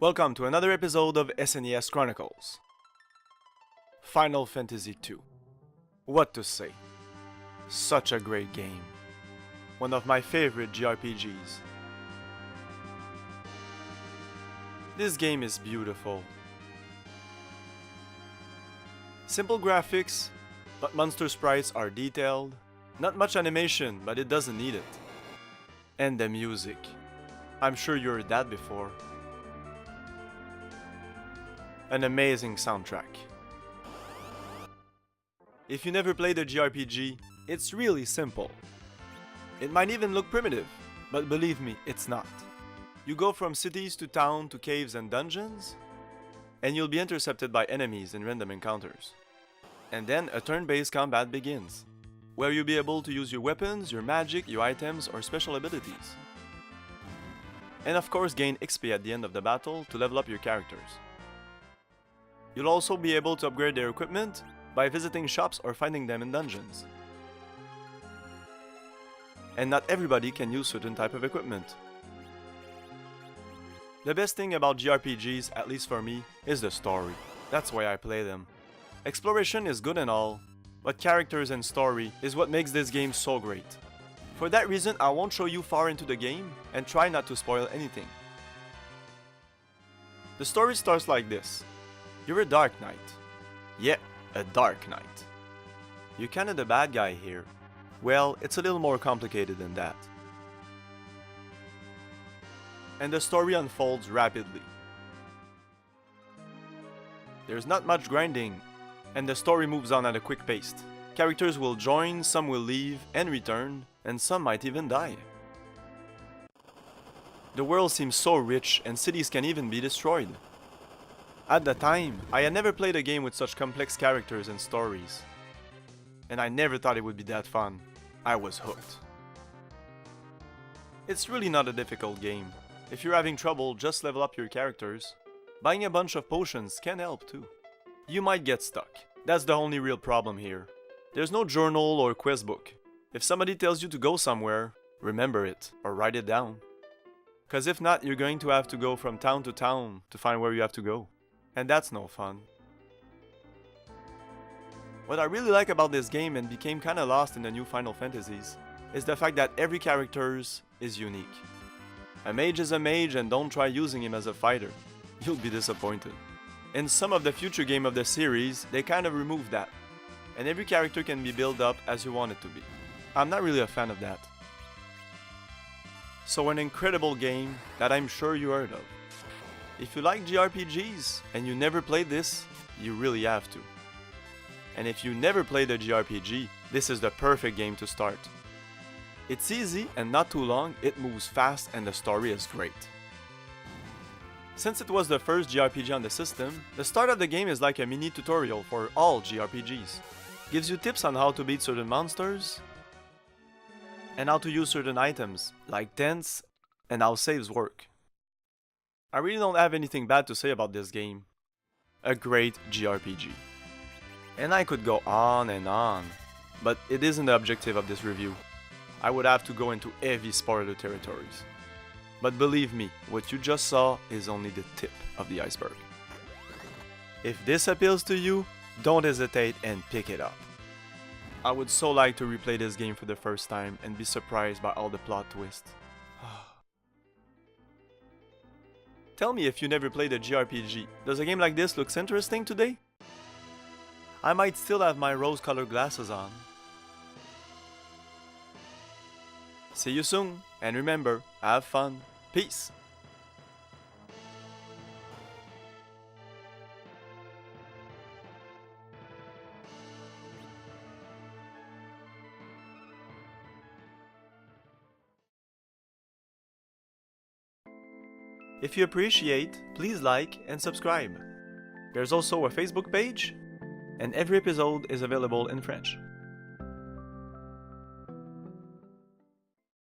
Welcome to another episode of SNES Chronicles. Final Fantasy II. What to say? Such a great game. One of my favorite JRPGs. This game is beautiful. Simple graphics, but monster sprites are detailed. Not much animation, but it doesn't need it. And the music. I'm sure you heard that before. An amazing soundtrack. If you never played a JRPG, it's really simple. It might even look primitive, but believe me, it's not. You go from cities to town to caves and dungeons, and you'll be intercepted by enemies in random encounters. And then a turn-based combat begins, where you'll be able to use your weapons, your magic, your items, or special abilities. And of course gain XP at the end of the battle to level up your characters. You'll also be able to upgrade their equipment by visiting shops or finding them in dungeons. And not everybody can use certain type of equipment. The best thing about JRPGs, at least for me, is the story. That's why I play them. Exploration is good and all, but characters and story is what makes this game so great. For that reason, I won't show you far into the game and try not to spoil anything. The story starts like this. You're a Dark Knight. Yeah, a Dark Knight. You're kinda the bad guy here. Well, it's a little more complicated than that. And the story unfolds rapidly. There's not much grinding, and the story moves on at a quick pace. Characters will join, some will leave and return, and some might even die. The world seems so rich, and cities can even be destroyed. At the time, I had never played a game with such complex characters and stories. And I never thought it would be that fun. I was hooked. It's really not a difficult game. If you're having trouble, just level up your characters. Buying a bunch of potions can help too. You might get stuck. That's the only real problem here. There's no journal or quiz book. If somebody tells you to go somewhere, remember it or write it down. Cause if not, you're going to have to go from town to town to find where you have to go. And that's no fun. What I really like about this game and became kinda lost in the new Final Fantasies is the fact that every character is unique. A mage is a mage and don't try using him as a fighter. You'll be disappointed. In some of the future games of the series, they kind of removed that. And every character can be built up as you want it to be. I'm not really a fan of that. So an incredible game that I'm sure you heard of. If you like JRPGs and you never played this, you really have to. And if you never played a JRPG, this is the perfect game to start. It's easy and not too long, it moves fast and the story is great. Since it was the first JRPG on the system, the start of the game is like a mini tutorial for all JRPGs. Gives you tips on how to beat certain monsters, and how to use certain items, like tents, and how saves work. I really don't have anything bad to say about this game. A great JRPG. And I could go on, but it isn't the objective of this review. I would have to go into heavy spoiler territories. But believe me, what you just saw is only the tip of the iceberg. If this appeals to you, don't hesitate and pick it up. I would so like to replay this game for the first time and be surprised by all the plot twists. Tell me if you never played a JRPG, does a game like this look interesting today? I might still have my rose-colored glasses on. See you soon, and remember, have fun. Peace! If you appreciate, please like and subscribe. There's also a Facebook page, and every episode is available in French.